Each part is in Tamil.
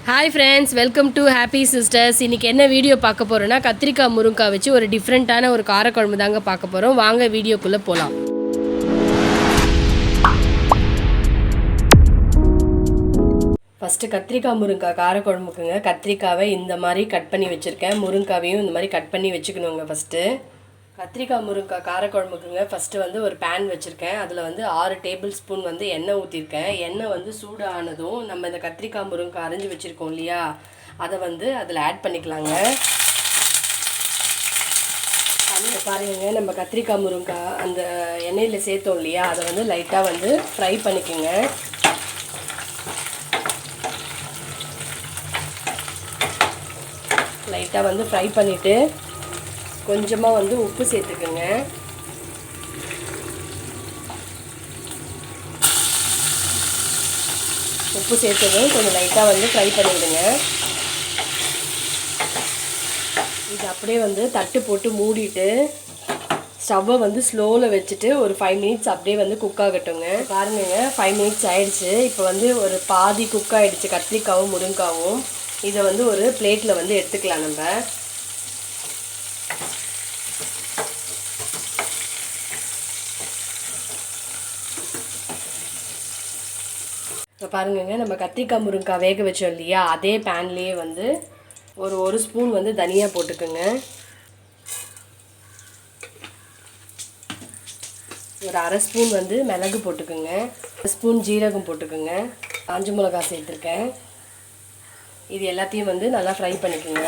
Hi friends, welcome to happy sisters. இன்றைக்கி என்ன வீடியோ பார்க்க போகிறோன்னா, கத்திரிக்காய் முருங்காய் வச்சு ஒரு டிஃப்ரெண்ட்டான ஒரு காரக்குழம்பு தாங்க பார்க்க போகிறோம். வாங்க வீடியோக்குள்ளே போகலாம். ஃபஸ்ட்டு கத்திரிக்காய் முருங்காய் காரக்குழம்புக்குங்க கத்திரிக்காவை இந்த மாதிரி கட் பண்ணி வச்சுருக்கேன். முருங்காவையும் இந்த மாதிரி கட் பண்ணி வச்சுக்கணுங்க. ஃபஸ்ட்டு கத்திரிக்காய் முருங்காய் காரக்குழம்புக்குங்க ஃபஸ்ட்டு வந்து ஒரு பேன் வச்சுருக்கேன். அதில் வந்து 6 டேபிள் ஸ்பூன் வந்து எண்ணெய் ஊற்றிருக்கேன். எண்ணெய் வந்து சூடானதும் நம்ம இந்த கத்திரிக்காய் முருங்காய் அரைஞ்சி வச்சுருக்கோம் இல்லையா, அதை வந்து அதில் ஆட் பண்ணிக்கலாங்க. அதில் பாருங்க, நம்ம கத்திரிக்காய் முருங்காய் அந்த எண்ணெயில் சேர்த்தோம் இல்லையா, அதை வந்து லைட்டாக வந்து ஃப்ரை பண்ணிக்கோங்க. லைட்டாக வந்து ஃப்ரை பண்ணிவிட்டு கொஞ்சமாக வந்து உப்பு சேர்த்துக்குங்க. உப்பு சேர்த்ததும் கொஞ்சம் லைட்டாக வந்து ஃப்ரை பண்ணிவிடுங்க. இது அப்படியே வந்து தட்டு போட்டு மூடிட்டு ஸ்டவ்வை வந்து ஸ்லோவில் வச்சுட்டு ஒரு 5 மினிட்ஸ் அப்படியே வந்து குக் ஆகட்டுங்க. பாருங்க, 5 மினிட்ஸ் ஆயிடுச்சு. இப்போ வந்து ஒரு பாதி குக் ஆகிடுச்சு கத்திரிக்காவும் முருங்காவும். இதை வந்து ஒரு பிளேட்டில் வந்து எடுத்துக்கலாம். நம்ம இப்போ பாருங்கங்க, நம்ம கத்திரிக்காய் முருங்காய் வேக வச்சோம் இல்லையா, அதே பேன்லேயே வந்து ஒரு ஸ்பூன் வந்து தனியாக போட்டுக்கோங்க. ஒரு 1/2 ஸ்பூன் வந்து மிளகு போட்டுக்கோங்க. 1 ஸ்பூன் ஜீரகம் போட்டுக்கோங்க. காஞ்ச மிளகாய் சேர்த்துருக்கேன். இது எல்லாத்தையும் வந்து நல்லா ஃப்ரை பண்ணிக்கோங்க.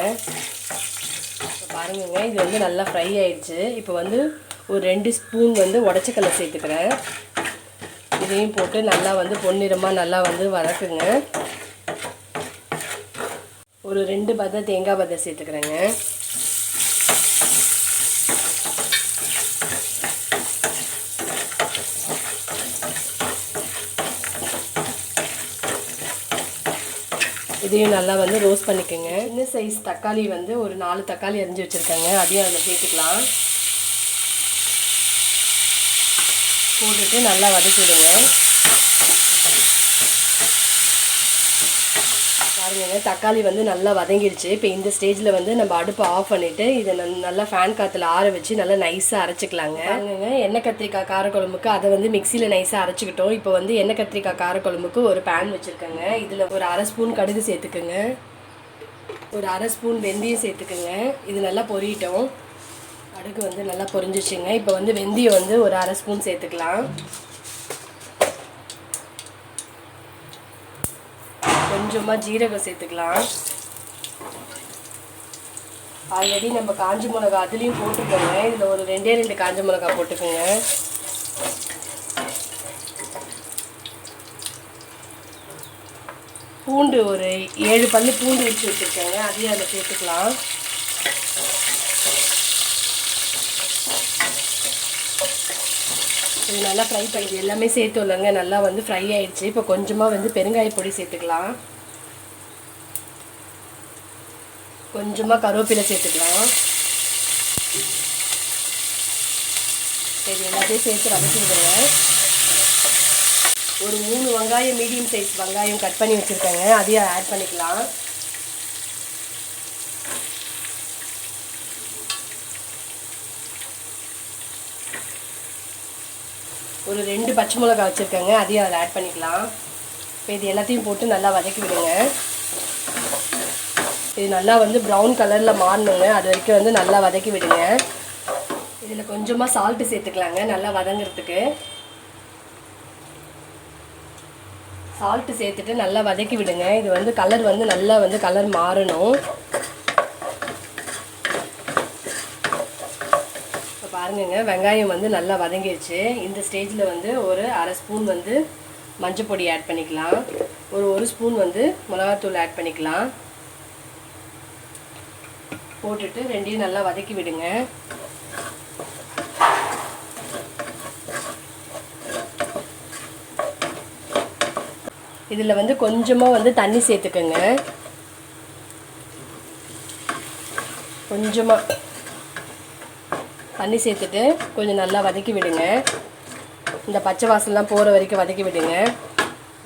இப்போ பாருங்கங்க, இது வந்து நல்லா ஃப்ரை ஆயிடுச்சு. இப்போ வந்து ஒரு 2 ஸ்பூன் வந்து உடச்சக்கல்லை சேர்த்துக்கிறேன். இதையும் போட்டு நல்லா வந்து பொன்னிறமாக நல்லா வந்து வதக்குங்க. ஒரு 2 பதை தேங்காய் பதை சேர்த்துக்கிறேங்க. இதையும் நல்லா வந்து ரோஸ்ட் பண்ணிக்கோங்க. சின்ன சைஸ் தக்காளி வந்து ஒரு 4 தக்காளி அரிஞ்சு வச்சுருக்கேங்க. அதையும் அதில் சேர்த்துக்கலாம். போட்டுட்டு நல்லா வதக்கி விடுங்க. பாருங்க, தக்காளி வந்து நல்லா வதங்கிடுச்சு. இப்போ இந்த ஸ்டேஜில் வந்து நம்ம அடுப்பை ஆஃப் பண்ணிவிட்டு இதை நல்லா ஃபேன் காற்றுல ஆற வச்சு நல்லா நைஸாக அரைச்சிக்கலாங்க. பாருங்க, எண்ணெய் கத்திரிக்காய் காரக்குழம்புக்கு அதை வந்து மிக்சியில் நைஸாக அரைச்சிக்கிட்டோம். இப்போ வந்து எண்ணெய் கத்திரிக்காய் காரக்குழம்புக்கு ஒரு பேன் வச்சுருக்கேங்க. இதில் ஒரு 1/2 ஸ்பூன் கடுகு சேர்த்துக்குங்க. ஒரு 1/2 ஸ்பூன் வெந்தயம் சேர்த்துக்குங்க. இது நல்லா பொரியட்டும். கடுகு வந்து நல்லா பொரிஞ்சிச்சுங்க. இப்போ வந்து வெந்தயம் வந்து ஒரு 1/2 ஸ்பூன் சேர்த்துக்கலாம். கொஞ்சமாக ஜீரகம் சேர்த்துக்கலாம். ஆல்ரெடி நம்ம காஞ்ச மிளகா அதுலேயும் போட்டுக்கோங்க. இதில் ஒரு 2 காஞ்ச மிளகா போட்டுக்கோங்க. பூண்டு ஒரு 7 பல்லு பூண்டு வச்சு வச்சுருக்கேங்க. அதையும் அதில் சேர்த்துக்கலாம். இது நல்லா ஃப்ரை பண்ணி எல்லாமே சேர்த்து இல்லைங்க, நல்லா வந்து ஃப்ரை ஆயிடுச்சு. இப்போ கொஞ்சமாக வந்து பெருங்காய பொடி சேர்த்துக்கலாம். கொஞ்சமாக கருவேப்பிலை சேர்த்துக்கலாம். இது எல்லாத்தையும் சேர்த்து வதக்கி விடுங்க. ஒரு 3 வெங்காயம், மீடியம் சைஸ் வெங்காயம் கட் பண்ணி வச்சுருக்கேங்க. அதையும் ஆட் பண்ணிக்கலாம். ஒரு 2 பச்சை மிளகாய் வச்சுருக்கேங்க. அதையும் அதில் ஆட் பண்ணிக்கலாம். இப்போ இது எல்லாத்தையும் போட்டு நல்லா வதக்கி விடுங்க. இது நல்லா வந்து ப்ரௌன் கலரில் மாறணுங்க. அது வரைக்கும் வந்து நல்லா வதக்கி விடுங்க. இதில் கொஞ்சமாக சால்ட்டு சேர்த்துக்கலாங்க நல்லா வதங்கிறதுக்கு. சால்ட்டு சேர்த்துட்டு நல்லா வதக்கி விடுங்க. இது வந்து கலர் வந்து நல்லா வந்து கலர் மாறணும். பாருங்க, வெங்காயம் வந்து நல்லா வதங்கிடுச்சு. இந்த ஸ்டேஜில் வந்து ஒரு 1/2 ஸ்பூன் வந்து மஞ்சள் பொடி ஆட் பண்ணிக்கலாம். ஒரு ஸ்பூன் வந்து மிளகாத்தூள் ஆட் பண்ணிக்கலாம். போட்டுட்டு ரெண்டையும் நல்லா வதக்கி விடுங்க. இதில் வந்து கொஞ்சமாக வந்து தண்ணி சேர்த்துக்கோங்க. கொஞ்சமாக தண்ணி சேர்த்துட்டு கொஞ்சம் நல்லா வதக்கி விடுங்க. இந்த பச்சை வாசல்லாம் போகிற வரைக்கும் வதக்கி விடுங்க.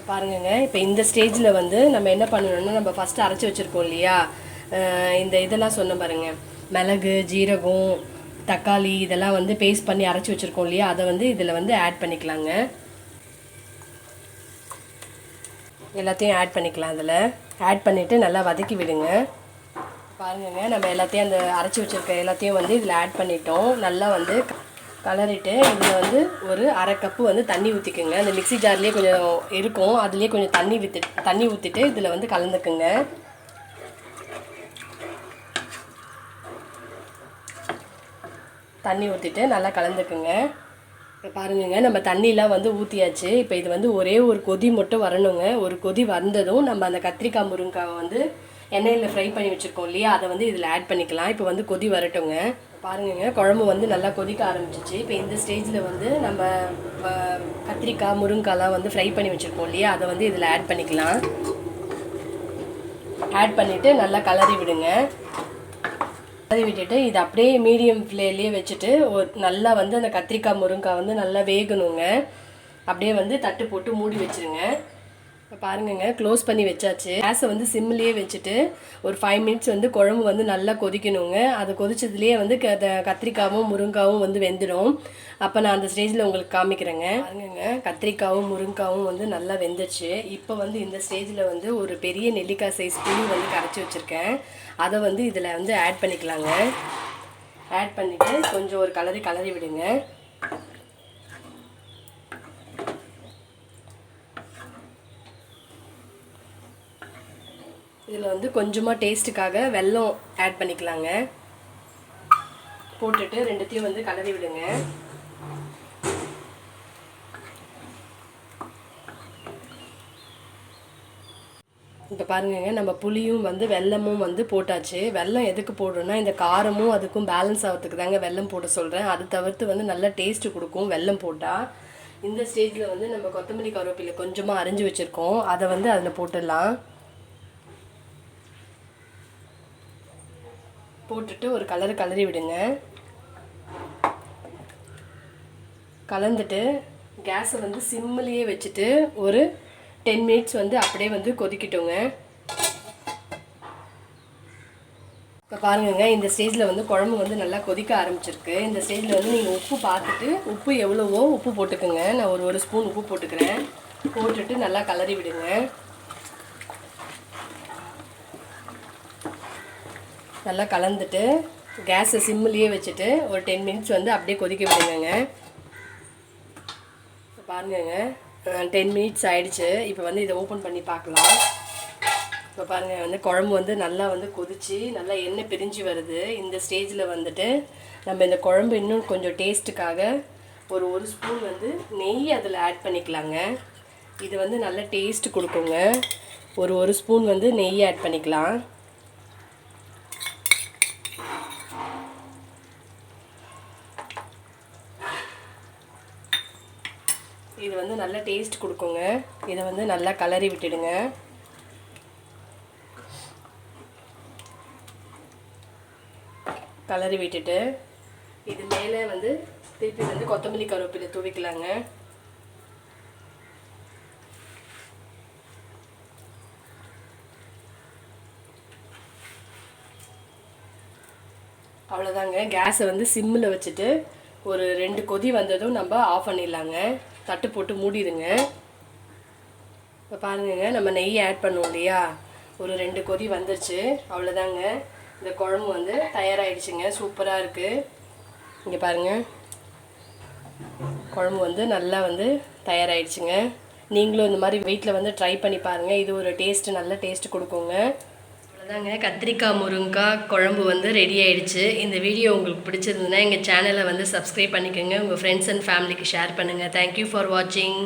பாருங்கங்க, இப்போ இந்த ஸ்டேஜில் வந்து நம்ம என்ன பண்ணணும்னா, நம்ம ஃபஸ்ட்டு அரைச்சி வச்சுருக்கோம் இல்லையா, இந்த இதெல்லாம் சொன்ன பாருங்க, மிளகு, ஜீரகம், தக்காளி இதெல்லாம் வந்து பேஸ்ட் பண்ணி அரைச்சி வச்சுருக்கோம் இல்லையா, அதை வந்து இதில் வந்து ஆட் பண்ணிக்கலாங்க. எல்லாத்தையும் ஆட் பண்ணிக்கலாம். அதில் ஆட் பண்ணிவிட்டு நல்லா வதக்கி விடுங்க. பாருங்கங்க, நம்ம எல்லாத்தையும் அந்த அரைச்சி வச்சுருக்க எல்லாத்தையும் வந்து இதில் ஆட் பண்ணிட்டோம். நல்லா வந்து கலரிட்டு இதில் வந்து ஒரு அரை கப்பு வந்து தண்ணி ஊற்றிக்குங்க. அந்த மிக்ஸி ஜார்லேயே கொஞ்சம் இருக்கும், அதுலேயே கொஞ்சம் தண்ணி ஊற்றிட்டு இதில் வந்து கலந்துக்குங்க. தண்ணி ஊற்றிட்டு நல்லா கலந்துக்குங்க. இப்போ பாருங்கங்க, நம்ம தண்ணியெலாம் வந்து ஊற்றியாச்சு. இப்போ இது வந்து ஒரே ஒரு கொதி மட்டும் வரணுங்க. ஒரு கொதி வந்ததும் நம்ம அந்த கத்திரிக்காய் முருங்கைக்காவை வந்து எண்ணெயில் ஃப்ரை பண்ணி வச்சுருக்கோம் இல்லையா, அதை வந்து இதில் ஆட் பண்ணிக்கலாம். இப்போ வந்து கொதி வரட்டுங்க. பாருங்கங்க, குழம்பு வந்து நல்லா கொதிக்க ஆரம்பிச்சிச்சு. இப்போ இந்த ஸ்டேஜில் வந்து நம்ம கத்திரிக்காய் முருங்கைக்காய்லாம் வந்து ஃப்ரை பண்ணி வச்சுருக்கோம் இல்லையா, அதை வந்து இதில் ஆட் பண்ணிக்கலாம். ஆட் பண்ணிவிட்டு நல்லா கலரி விடுங்க. கலரி விட்டுட்டு இது அப்படியே மீடியம் ஃப்ளேம்லேயே வச்சுட்டு நல்லா வந்து அந்த கத்திரிக்காய் முருங்கைக்காய் வந்து நல்லா வேகணுங்க. அப்படியே வந்து தட்டு போட்டு மூடி வச்சுருங்க. இப்போ பாருங்கங்க, க்ளோஸ் பண்ணி வச்சாச்சு. கேஸை வந்து சிம்லேயே வச்சுட்டு ஒரு 5 மினிட்ஸ் வந்து குழம்பு வந்து நல்லா கொதிக்கணுங்க. அது கொதிச்சதுலேயே வந்து கத்திரிக்காவும் முருங்காவும் வந்து வெந்துடும். அப்போ நான் அந்த ஸ்டேஜில் உங்களுக்கு காமிக்கிறேங்க. பாருங்கங்க, கத்திரிக்காவும் முருங்காவும் வந்து நல்லா வெந்துச்சு. இப்போ வந்து இந்த ஸ்டேஜில் வந்து ஒரு பெரிய நெல்லிக்காய் சைஸ் புளி வந்து கரைச்சி வச்சுருக்கேன். அதை வந்து இதில் வந்து ஆட் பண்ணிக்கலாங்க. ஆட் பண்ணிவிட்டு கொஞ்சம் ஒரு கலரி விடுங்க. இதில் வந்து கொஞ்சமாக டேஸ்ட்டுக்காக வெல்லம் ஆட் பண்ணிக்கலாங்க. போட்டுட்டு ரெண்டுத்தையும் வந்து கலரி விடுங்க. இப்போ பாருங்கங்க, நம்ம புளியும் வந்து வெல்லமும் வந்து போட்டாச்சு. வெல்லம் எதுக்கு போடுறோன்னா, இந்த காரமும் அதுக்கும் பேலன்ஸ் ஆகிறதுக்கு தாங்க வெல்லம் போட சொல்கிறேன். அது தவிர்த்து வந்து நல்ல டேஸ்ட்டு கொடுக்கும் வெல்லம் போட்டால். இந்த ஸ்டேஜில் வந்து நம்ம கொத்தமல்லி கருவேப்பிலை கொஞ்சமாக அரைஞ்சி வச்சுருக்கோம், அதை வந்து அதில் போட்டுடலாம். போட்டுட்டு ஒரு கலரி விடுங்க. கலந்துட்டு கேஸை வந்து சிம்மிலேயே வச்சுட்டு ஒரு 10 மினிட்ஸ் வந்து அப்படியே வந்து கொதிக்கிட்டோங்க. இப்போ பாருங்கங்க, இந்த ஸ்டேஜில் வந்து குழம்பு வந்து நல்லா கொதிக்க ஆரம்பிச்சிருக்கு. இந்த ஸ்டேஜில் வந்து நீங்கள் உப்பு பார்த்துட்டு உப்பு எவ்வளவோ உப்பு போட்டுக்கோங்க. நான் ஒரு ஸ்பூன் உப்பு போட்டுக்கிறேன். போட்டுட்டு நல்லா கலரி விடுங்க. நல்லா கலந்துட்டு கேஸை சிம்மிலேயே வச்சுட்டு ஒரு 10 மினிட்ஸ் வந்து அப்படியே கொதிக்க விடுங்க. இப்போ பாருங்கங்க, 10 மினிட்ஸ் ஆயிடுச்சு. இப்போ வந்து இதை ஓப்பன் பண்ணி பார்க்கலாம். இப்போ பாருங்கள், வந்து குழம்பு வந்து நல்லா வந்து கொதிச்சு நல்லா எண்ணெய் பிரிஞ்சு வருது. இந்த ஸ்டேஜில் வந்துட்டு நம்ம இந்த குழம்பு இன்னும் கொஞ்சம் டேஸ்ட்டுக்காக ஒரு ஸ்பூன் வந்து நெய் அதில் ஆட் பண்ணிக்கலாங்க. இது வந்து நல்ல டேஸ்ட்டு கொடுக்குங்க. ஒரு ஸ்பூன் வந்து நெய் ஆட் பண்ணிக்கலாம். இது வந்து நல்ல டேஸ்ட் கொடுக்குங்க. இதை வந்து நல்லா கலரி விட்டுடுங்க. கலரி விட்டுட்டு இது மேலே வந்து திருப்பி வந்து கொத்தமல்லி கருவேப்பிலை தூவிக்கலாங்க. அவ்வளோதாங்க. கேஸை வந்து சிம்மில் வச்சுட்டு ஒரு 2 கொதி வந்ததும் நம்ம ஆஃப் பண்ணிடலாங்க. தட்டு போட்டு மூடிடுங்க. இப்போ பாருங்கங்க, நம்ம நெய் ஆட் பண்ணுவோம் இல்லையா, ஒரு 2 கொதி வந்துருச்சு. அவ்வளோதாங்க, இந்த குழம்பு வந்து தயாராகிடுச்சுங்க. சூப்பராக இருக்குது. இங்கே பாருங்கள், குழம்பு வந்து நல்லா வந்து தயாராகிடுச்சுங்க. நீங்களும் இந்த மாதிரி வீட்டில் வந்து ட்ரை பண்ணி பாருங்கள். இது ஒரு டேஸ்ட்டு, நல்ல டேஸ்ட்டு கொடுக்குங்க. அவ்வளோதாங்க, கத்திரிக்காய் முருங்கைக்காய் குழம்பு வந்து ரெடி ஆகிடுச்சு. இந்த வீடியோ உங்களுக்கு பிடிச்சிருந்ததுன்னா எங்கள் சேனலை வந்து சப்ஸ்கிரைப் பண்ணிக்கோங்க. உங்கள் ஃப்ரெண்ட்ஸ் அண்ட் ஃபேமிலிக்கு ஷேர் பண்ணுங்கள். தேங்க்யூ ஃபார் வாட்சிங்.